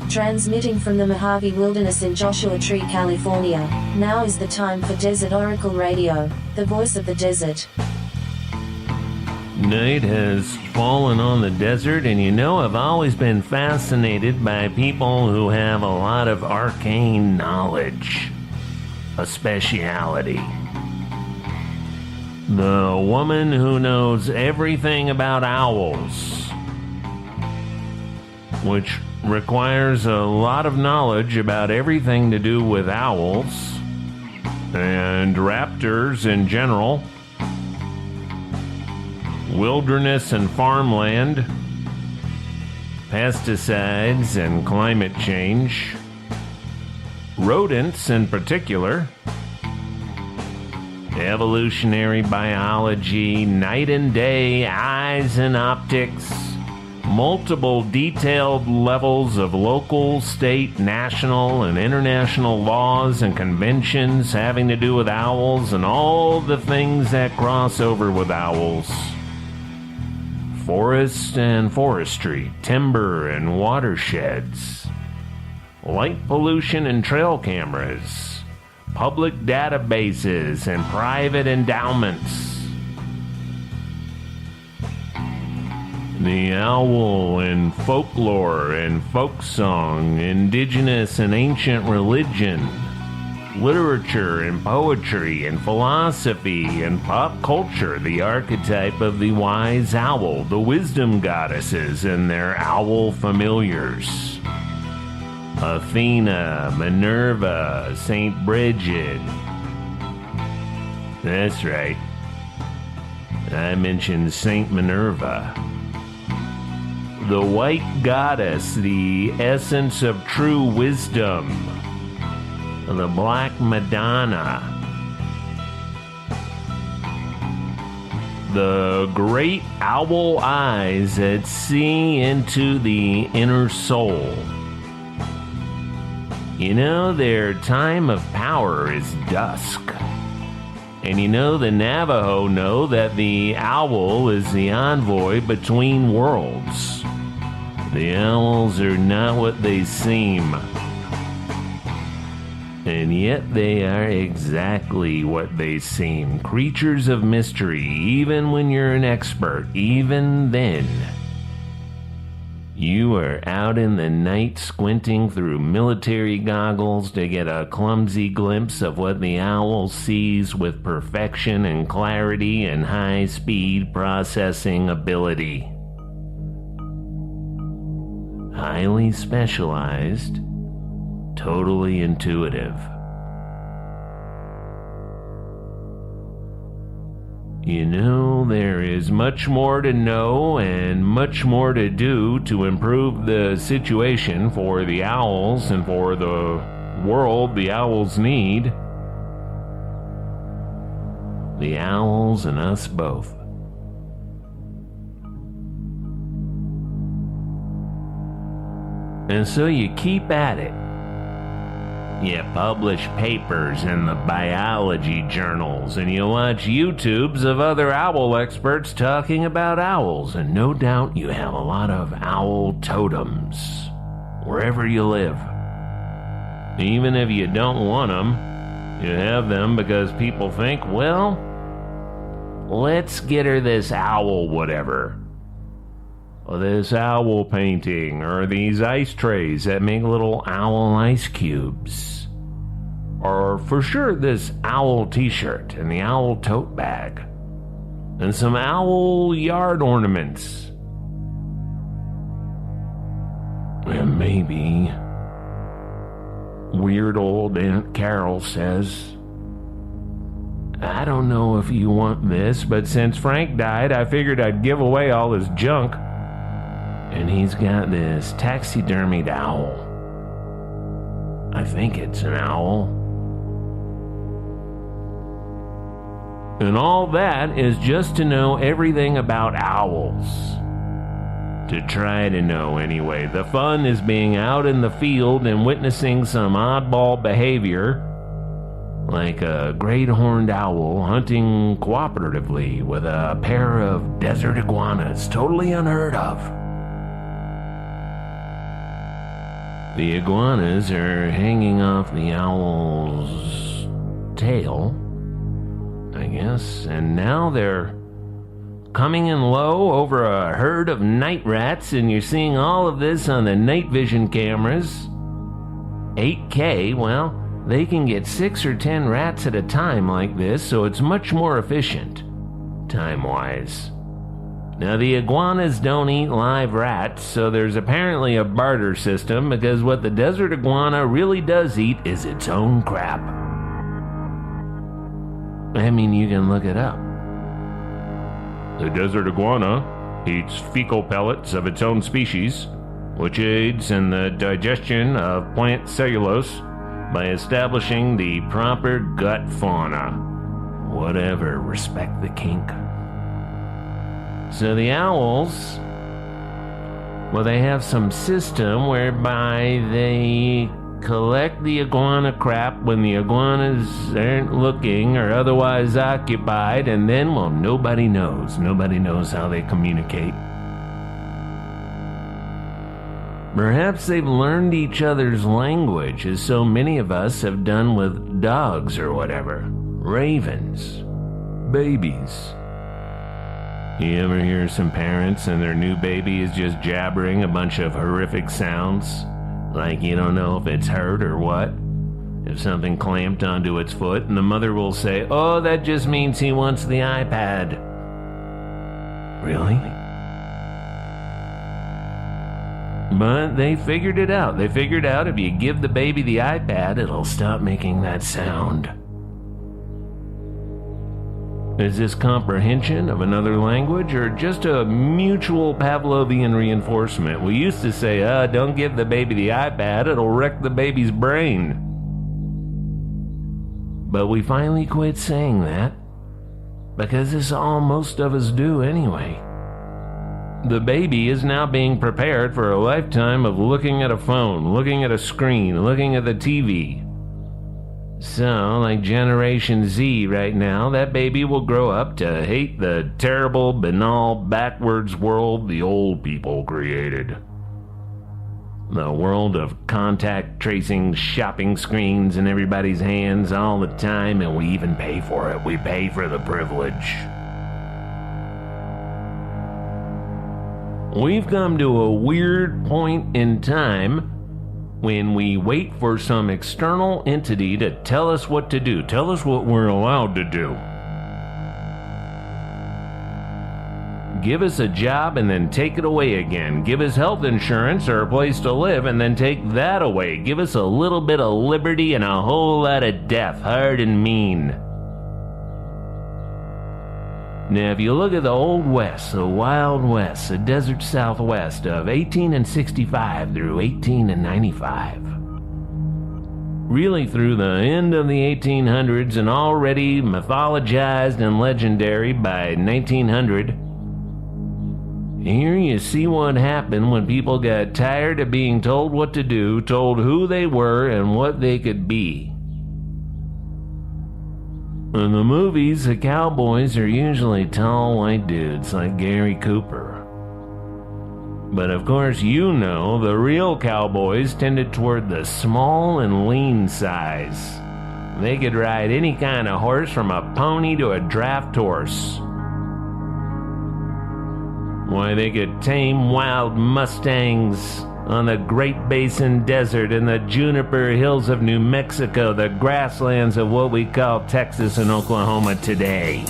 Transmitting from the Mojave Wilderness in Joshua Tree, California, now is the time for Desert Oracle Radio, the voice of the desert. Night has fallen on the desert, and I've always been fascinated by people who have a lot of arcane knowledge, a speciality. The woman who knows everything about owls, which requires a lot of knowledge about everything to do with owls and raptors in general, wilderness and farmland, pesticides and climate change, rodents in particular, evolutionary biology, night and day, eyes and optics, multiple detailed levels of local, state, national, and international laws and conventions having to do with owls and all the things that cross over with owls. Forest and forestry, timber and watersheds, light pollution and trail cameras, public databases and private endowments. The owl in folklore and folk song, indigenous and ancient religion, literature and poetry and philosophy and pop culture, the archetype of the wise owl, the wisdom goddesses and their owl familiars. Athena, Minerva, Saint Bridget. That's right. I mentioned Saint Minerva. The white goddess, the essence of true wisdom. The Black Madonna. The great owl eyes that see into the inner soul. Their time of power is dusk. And the Navajo know that the owl is the envoy between worlds. The owls are not what they seem. And yet they are exactly what they seem. Creatures of mystery, even when you're an expert, even then. You are out in the night squinting through military goggles to get a clumsy glimpse of what the owl sees with perfection and clarity and high-speed processing ability. Highly specialized, totally intuitive. There is much more to know and much more to do to improve the situation for the owls and for the world the owls need. The owls and us both. And so you keep at it. You publish papers in the biology journals, and you watch YouTubes of other owl experts talking about owls, and no doubt you have a lot of owl totems wherever you live. Even if you don't want them, you have them because people think, well, let's get her this owl whatever. Or this owl painting, or these ice trays that make little owl ice cubes. Or for sure this owl t-shirt and the owl tote bag. And some owl yard ornaments. And maybe weird old Aunt Carol says, I don't know if you want this, but since Frank died, I figured I'd give away all his junk. And he's got this taxidermied owl. I think it's an owl. And all that is just to know everything about owls. To try to know anyway. The fun is being out in the field and witnessing some oddball behavior, like a great horned owl hunting cooperatively with a pair of desert iguanas, totally unheard of. The iguanas are hanging off the owl's tail, I guess, and now they're coming in low over a herd of night rats, and you're seeing all of this on the night vision cameras. 8K, well, they can get 6 or 10 rats at a time like this, so it's much more efficient, time-wise. Now, the iguanas don't eat live rats, so there's apparently a barter system, because what the desert iguana really does eat is its own crap. I mean, you can look it up. The desert iguana eats fecal pellets of its own species, which aids in the digestion of plant cellulose by establishing the proper gut fauna. Whatever, respect the kink. So the owls, well, they have some system whereby they collect the iguana crap when the iguanas aren't looking or otherwise occupied, and then, well, nobody knows. Nobody knows how they communicate. Perhaps they've learned each other's language, as so many of us have done with dogs or whatever. Ravens. Babies. You ever hear some parents and their new baby is just jabbering a bunch of horrific sounds? Like you don't know if it's hurt or what? If something clamped onto its foot, and the mother will say, "Oh, that just means he wants the iPad." Really? But they figured it out. They figured out if you give the baby the iPad, it'll stop making that sound. Is this comprehension of another language or just a mutual Pavlovian reinforcement? We used to say, don't give the baby the iPad, it'll wreck the baby's brain. But we finally quit saying that, because it's all most of us do anyway. The baby is now being prepared for a lifetime of looking at a phone, looking at a screen, looking at the TV. So, like Generation Z right now, that baby will grow up to hate the terrible, banal, backwards world the old people created. The world of contact tracing shopping screens in everybody's hands all the time, and we even pay for it. We pay for the privilege. We've come to a weird point in time when we wait for some external entity to tell us what to do, tell us what we're allowed to do. Give us a job and then take it away again. Give us health insurance or a place to live and then take that away. Give us a little bit of liberty and a whole lot of death, hard and mean. Now, if you look at the Old West, the Wild West, the Desert Southwest of 1865 through 1895, really through the end of the 1800s and already mythologized and legendary by 1900, here you see what happened when people got tired of being told what to do, told who they were and what they could be. In the movies, the cowboys are usually tall white dudes like Gary Cooper. But of course you know the real cowboys tended toward the small and lean size. They could ride any kind of horse from a pony to a draft horse. Why, they could tame wild mustangs on the Great Basin Desert and the juniper hills of New Mexico, the grasslands of what we call Texas and Oklahoma today.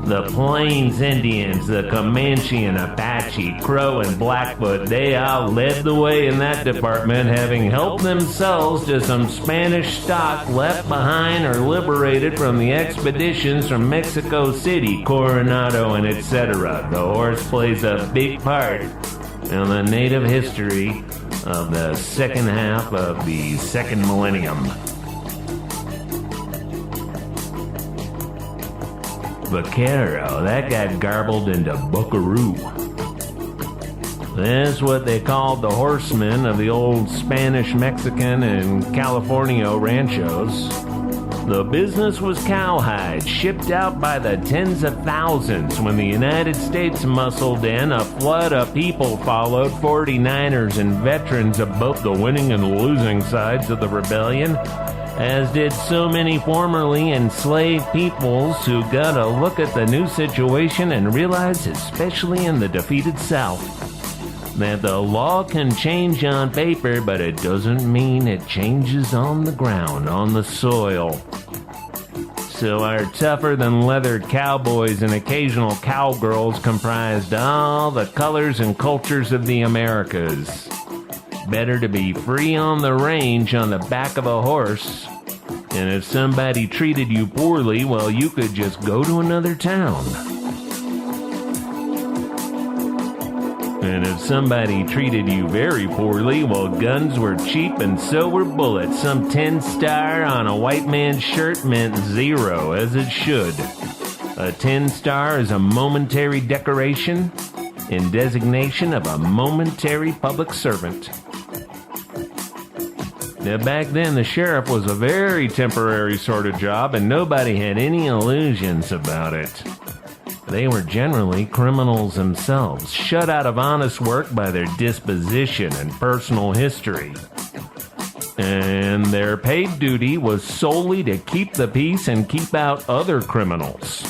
The Plains Indians, the Comanche and Apache, Crow and Blackfoot, they all led the way in that department, having helped themselves to some Spanish stock left behind or liberated from the expeditions from Mexico City, Coronado, and etc. The horse plays a big part in the native history of the second half of the second millennium. Vaquero, that got garbled into buckaroo. That's what they called the horsemen of the old Spanish, Mexican, and California ranchos. The business was cowhide, shipped out by the tens of thousands. When the United States muscled in, a flood of people followed, 49ers and veterans of both the winning and losing sides of the rebellion, as did so many formerly enslaved peoples who got a look at the new situation and realized, especially in the defeated South, that the law can change on paper, but it doesn't mean it changes on the ground, on the soil. So our tougher-than-leather cowboys and occasional cowgirls comprised all the colors and cultures of the Americas. Better to be free on the range on the back of a horse, and if somebody treated you poorly, well, you could just go to another town. And if somebody treated you very poorly, well, guns were cheap and so were bullets. Some 10-star on a white man's shirt meant 0, as it should. A 10-star is a momentary decoration in designation of a momentary public servant. Now, back then, the sheriff was a very temporary sort of job, and nobody had any illusions about it. They were generally criminals themselves, shut out of honest work by their disposition and personal history. And their paid duty was solely to keep the peace and keep out other criminals.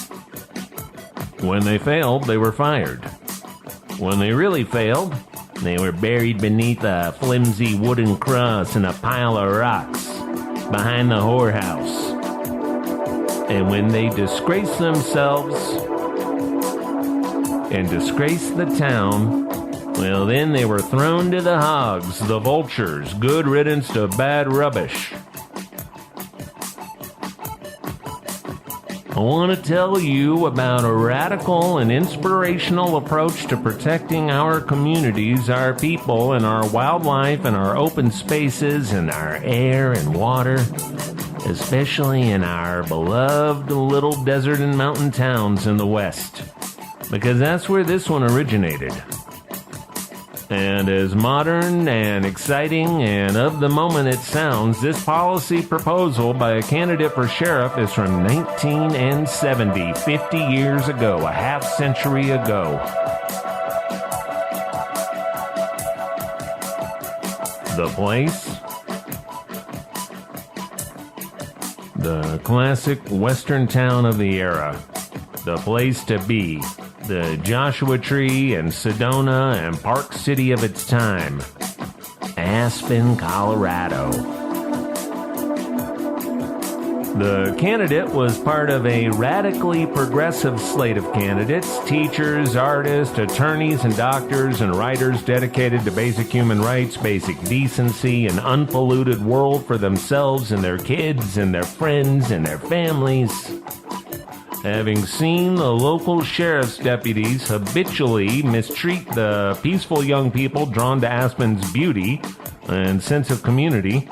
When they failed, they were fired. When they really failed, they were buried beneath a flimsy wooden cross in a pile of rocks behind the whorehouse. And when they disgraced themselves and disgraced the town, well, then they were thrown to the hogs, the vultures, good riddance to bad rubbish. I want to tell you about a radical and inspirational approach to protecting our communities, our people, and our wildlife, and our open spaces, and our air and water, especially in our beloved little desert and mountain towns in the West. Because that's where this one originated. And as modern and exciting and of the moment it sounds, this policy proposal by a candidate for sheriff is from 1970, 50 years ago, a half century ago. The place? The classic western town of the era. The place to be. The Joshua Tree and Sedona and Park City of its time. Aspen, Colorado. The candidate was part of a radically progressive slate of candidates, teachers, artists, attorneys, and doctors, and writers dedicated to basic human rights, basic decency, an unpolluted world for themselves and their kids and their friends and their families. Having seen the local sheriff's deputies habitually mistreat the peaceful young people drawn to Aspen's beauty and sense of community,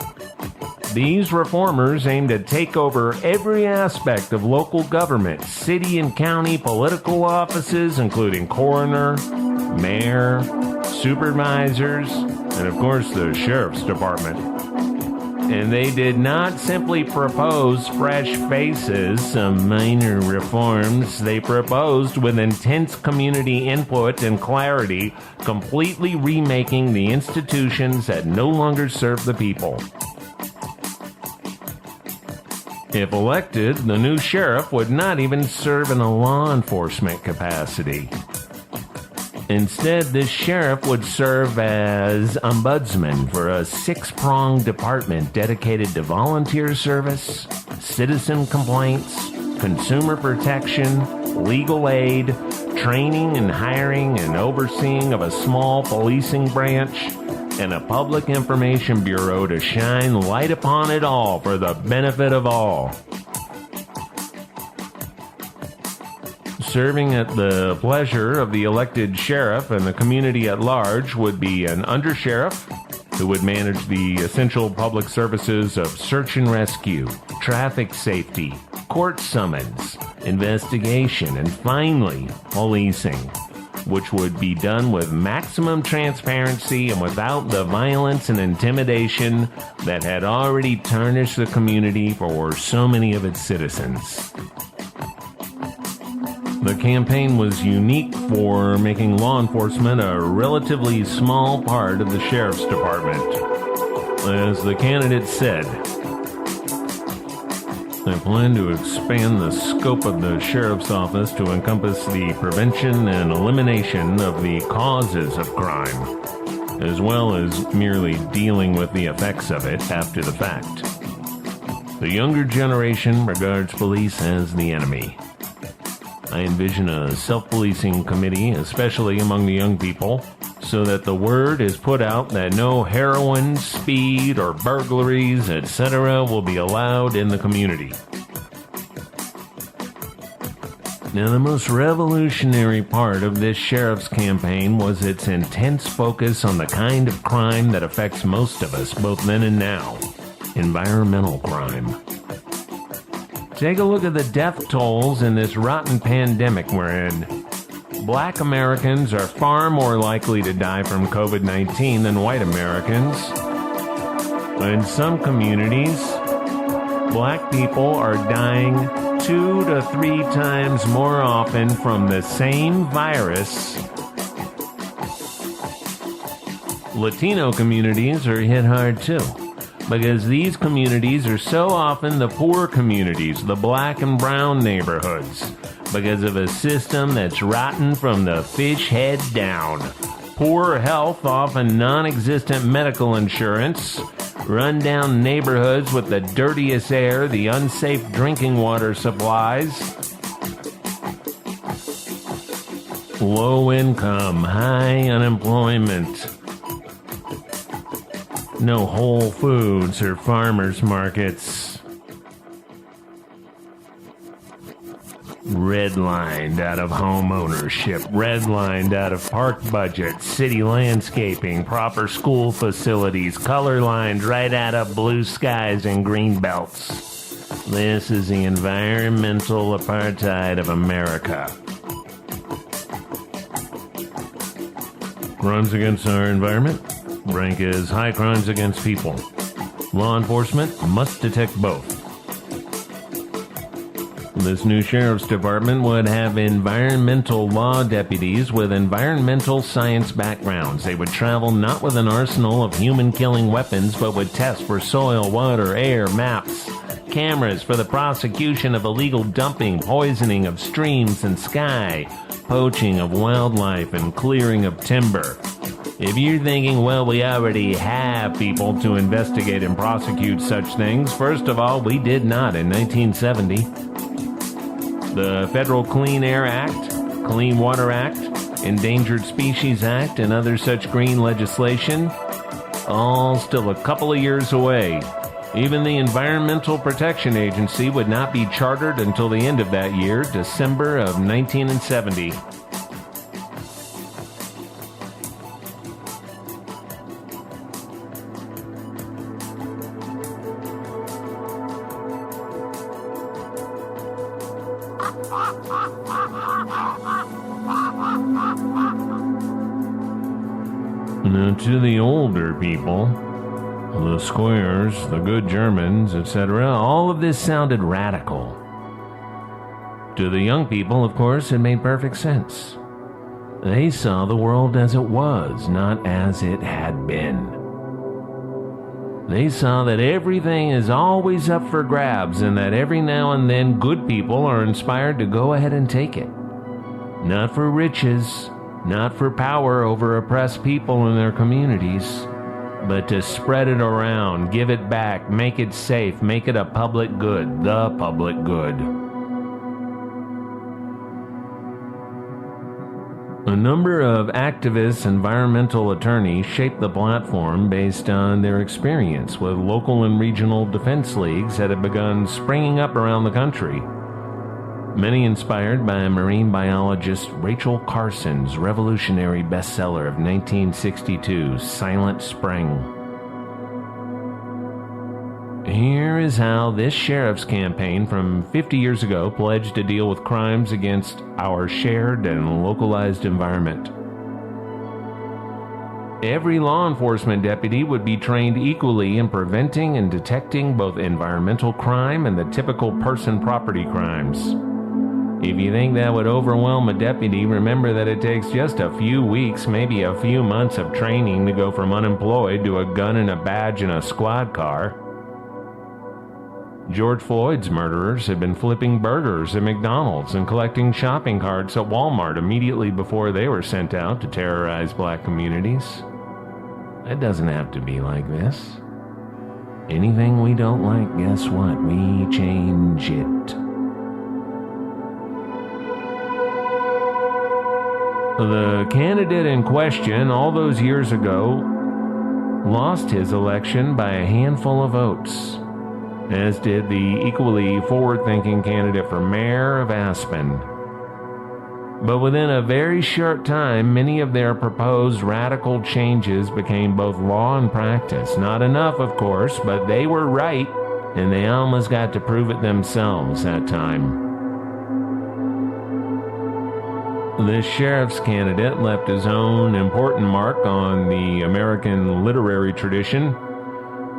these reformers aim to take over every aspect of local government, city and county political offices, including coroner, mayor, supervisors, and of course the sheriff's department. And they did not simply propose fresh faces, some minor reforms. They proposed, with intense community input and clarity, completely remaking the institutions that no longer serve the people. If elected, the new sheriff would not even serve in a law enforcement capacity. Instead, this sheriff would serve as ombudsman for a 6-pronged department dedicated to volunteer service, citizen complaints, consumer protection, legal aid, training and hiring and overseeing of a small policing branch, and a public information bureau to shine light upon it all for the benefit of all. Serving at the pleasure of the elected sheriff and the community at large would be an undersheriff who would manage the essential public services of search and rescue, traffic safety, court summons, investigation, and finally, policing. which would be done with maximum transparency and without the violence and intimidation that had already tarnished the community for so many of its citizens. The campaign was unique for making law enforcement a relatively small part of the sheriff's department. As the candidate said, they plan to expand the scope of the sheriff's office to encompass the prevention and elimination of the causes of crime, as well as merely dealing with the effects of it after the fact. The younger generation regards police as the enemy. I envision a self-policing committee, especially among the young people, so that the word is put out that no heroin, speed, or burglaries, etc. will be allowed in the community. Now, the most revolutionary part of this sheriff's campaign was its intense focus on the kind of crime that affects most of us, both then and now: environmental crime. Take a look at the death tolls in this rotten pandemic we're in. Black Americans are far more likely to die from COVID-19 than white Americans. In some communities, black people are dying 2 to 3 times more often from the same virus. Latino communities are hit hard too, because these communities are so often the poor communities, the black and brown neighborhoods, because of a system that's rotten from the fish head down. Poor health, often non-existent medical insurance, run-down neighborhoods with the dirtiest air, the unsafe drinking water supplies, low income, high unemployment, no Whole Foods or farmers markets, redlined out of home ownership, redlined out of park budgets, city landscaping, proper school facilities, color lined right out of blue skies and green belts. This is the environmental apartheid of America. Crimes against our environment rank as high crimes against people. Law enforcement must detect both. This new sheriff's department would have environmental law deputies with environmental science backgrounds. They would travel not with an arsenal of human-killing weapons, but would test for soil, water, air, maps, cameras for the prosecution of illegal dumping, poisoning of streams and sky, poaching of wildlife, and clearing of timber. If you're thinking, well, we already have people to investigate and prosecute such things, first of all, we did not in 1970. The Federal Clean Air Act, Clean Water Act, Endangered Species Act, and other such green legislation, all still a couple of years away. Even the Environmental Protection Agency would not be chartered until the end of that year, December of 1970. Now, to the older people, the squares, the good Germans, etc., all of this sounded radical. To the young people, of course, it made perfect sense. They saw the world as it was, not as it had been. They saw that everything is always up for grabs and that every now and then good people are inspired to go ahead and take it. Not for riches, not for power over oppressed people in their communities, but to spread it around, give it back, make it safe, make it a public good, the public good. A number of activist environmental attorneys shaped the platform based on their experience with local and regional defense leagues that had begun springing up around the country. Many inspired by marine biologist Rachel Carson's revolutionary bestseller of 1962, Silent Spring. Here is how this sheriff's campaign from 50 years ago pledged to deal with crimes against our shared and localized environment. Every law enforcement deputy would be trained equally in preventing and detecting both environmental crime and the typical person property crimes. If you think that would overwhelm a deputy, remember that it takes just a few weeks, maybe a few months of training to go from unemployed to a gun and a badge in a squad car. George Floyd's murderers had been flipping burgers at McDonald's and collecting shopping carts at Walmart immediately before they were sent out to terrorize black communities. It doesn't have to be like this. Anything we don't like, guess what? We change it. The candidate in question all those years ago lost his election by a handful of votes, as did the equally forward-thinking candidate for mayor of Aspen. But within a very short time, many of their proposed radical changes became both law and practice. Not enough, of course, but they were right, and they almost got to prove it themselves that time. This sheriff's candidate left his own important mark on the American literary tradition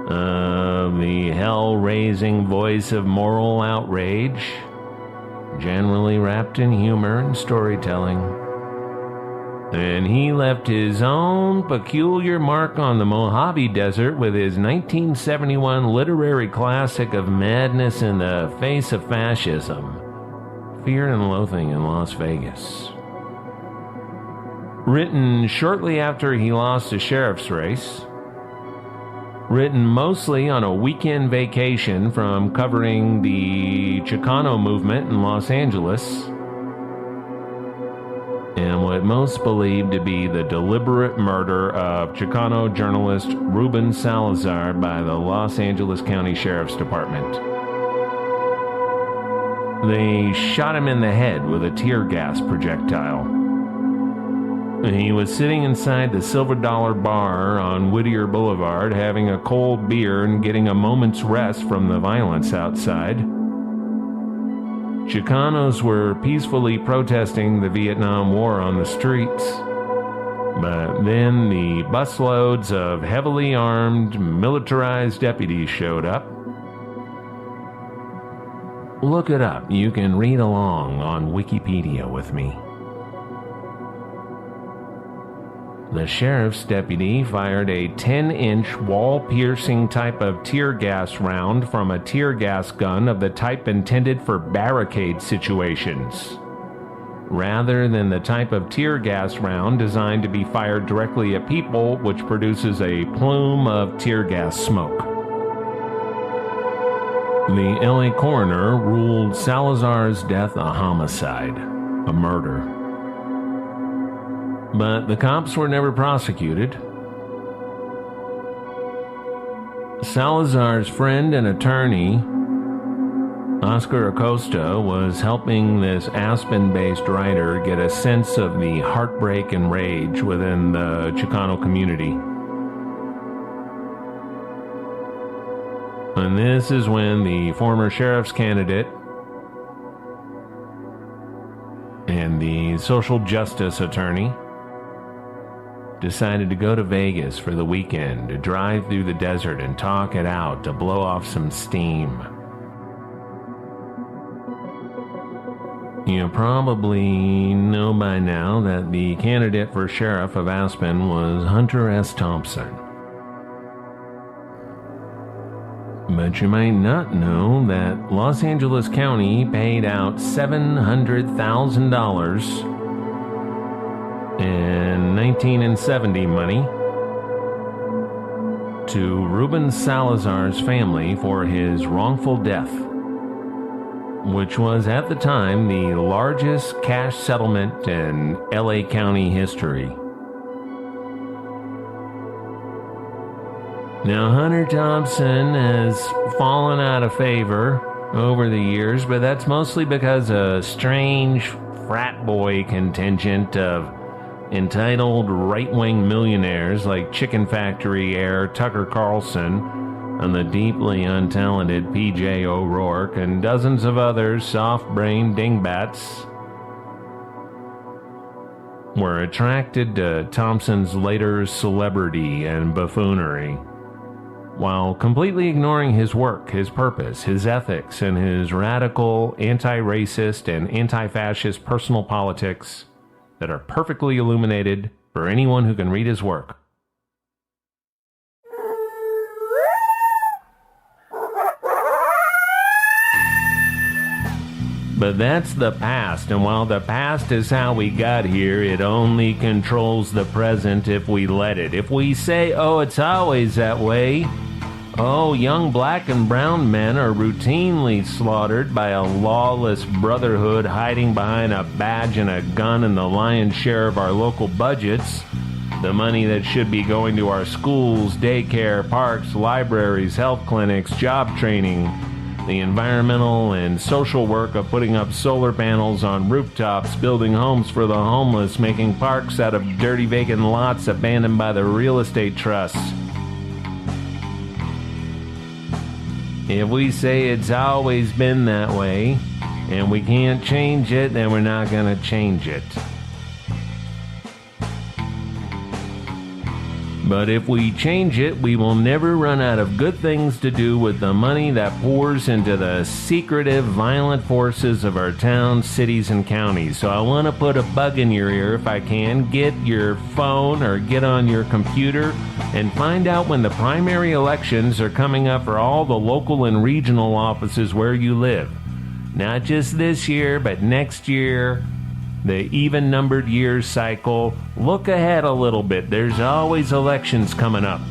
of the hell-raising voice of moral outrage, generally wrapped in humor and storytelling. And he left his own peculiar mark on the Mojave Desert with his 1971 literary classic of madness in the face of fascism, Fear and Loathing in Las Vegas. Written shortly after he lost the sheriff's race, written mostly on a weekend vacation from covering the Chicano movement in Los Angeles, and what most believe to be the deliberate murder of Chicano journalist Ruben Salazar by the Los Angeles County Sheriff's Department. They shot him in the head with a tear gas projectile. He was sitting inside the Silver Dollar Bar on Whittier Boulevard having a cold beer and getting a moment's rest from the violence outside. Chicanos were peacefully protesting the Vietnam War on the streets. But then the busloads of heavily armed, militarized deputies showed up. Look it up. You can read along on Wikipedia with me. The sheriff's deputy fired a 10-inch wall-piercing type of tear gas round from a tear gas gun of the type intended for barricade situations, rather than the type of tear gas round designed to be fired directly at people, which produces a plume of tear gas smoke. The LA coroner ruled Salazar's death a homicide, a murder. But the cops were never prosecuted. Salazar's friend and attorney, Oscar Acosta, was helping this Aspen-based writer get a sense of the heartbreak and rage within the Chicano community. And this is when the former sheriff's candidate and the social justice attorney decided to go to Vegas for the weekend, to drive through the desert and talk it out, to blow off some steam. You probably know by now that the candidate for sheriff of Aspen was Hunter S. Thompson. But you might not know that Los Angeles County paid out $700,000 in 1970 money to Ruben Salazar's family for his wrongful death, which was at the time the largest cash settlement in LA County history. Now, Hunter Thompson has fallen out of favor over the years, but that's mostly because a strange frat boy contingent of entitled right-wing millionaires like Chicken Factory heir Tucker Carlson and the deeply untalented P.J. O'Rourke and dozens of other soft-brained dingbats were attracted to Thompson's later celebrity and buffoonery, while completely ignoring his work, his purpose, his ethics, and his radical anti-racist and anti-fascist personal politics that are perfectly illuminated for anyone who can read his work. But that's the past, and while the past is how we got here, it only controls the present if we let it. If we say, oh, it's always that way, oh, young black and brown men are routinely slaughtered by a lawless brotherhood hiding behind a badge and a gun in the lion's share of our local budgets. The money that should be going to our schools, daycare, parks, libraries, health clinics, job training, the environmental and social work of putting up solar panels on rooftops, building homes for the homeless, making parks out of dirty vacant lots abandoned by the real estate trusts. If we say it's always been that way, and we can't change it, then we're not going to change it. But if we change it, we will never run out of good things to do with the money that pours into the secretive, violent forces of our towns, cities, and counties. So I want to put a bug in your ear if I can. Get your phone or get on your computer and find out when the primary elections are coming up for all the local and regional offices where you live. Not just this year, but next year, the even-numbered years cycle. Look ahead a little bit. There's always elections coming up.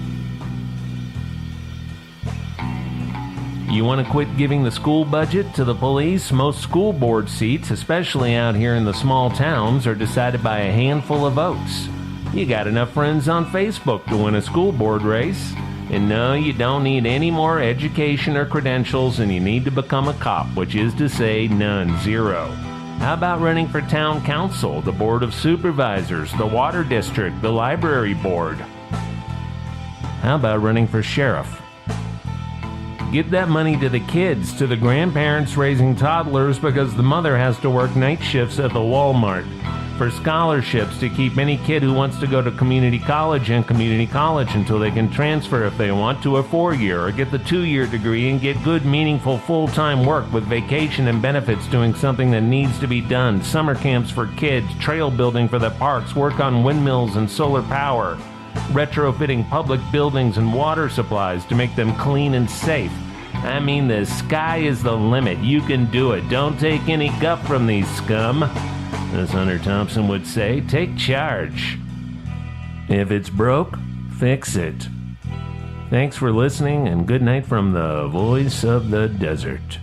You want to quit giving the school budget to the police? Most school board seats, especially out here in the small towns, are decided by a handful of votes. You got enough friends on Facebook to win a school board race. And no, you don't need any more education or credentials, and you need to become a cop, which is to say none, zero. How about running for town council, the board of supervisors, the water district, the library board? How about running for sheriff? Give that money to the kids, to the grandparents raising toddlers because the mother has to work night shifts at the Walmart. For scholarships to keep any kid who wants to go to community college in community college until they can transfer if they want to a 4-year or get the 2-year degree and get good, meaningful, full-time work with vacation and benefits doing something that needs to be done. Summer camps for kids, trail building for the parks, work on windmills and solar power, retrofitting public buildings and water supplies to make them clean and safe. I mean, the sky is the limit. You can do it. Don't take any guff from these scum. As Hunter Thompson would say, take charge. If it's broke, fix it. Thanks for listening, and good night from the voice of the desert.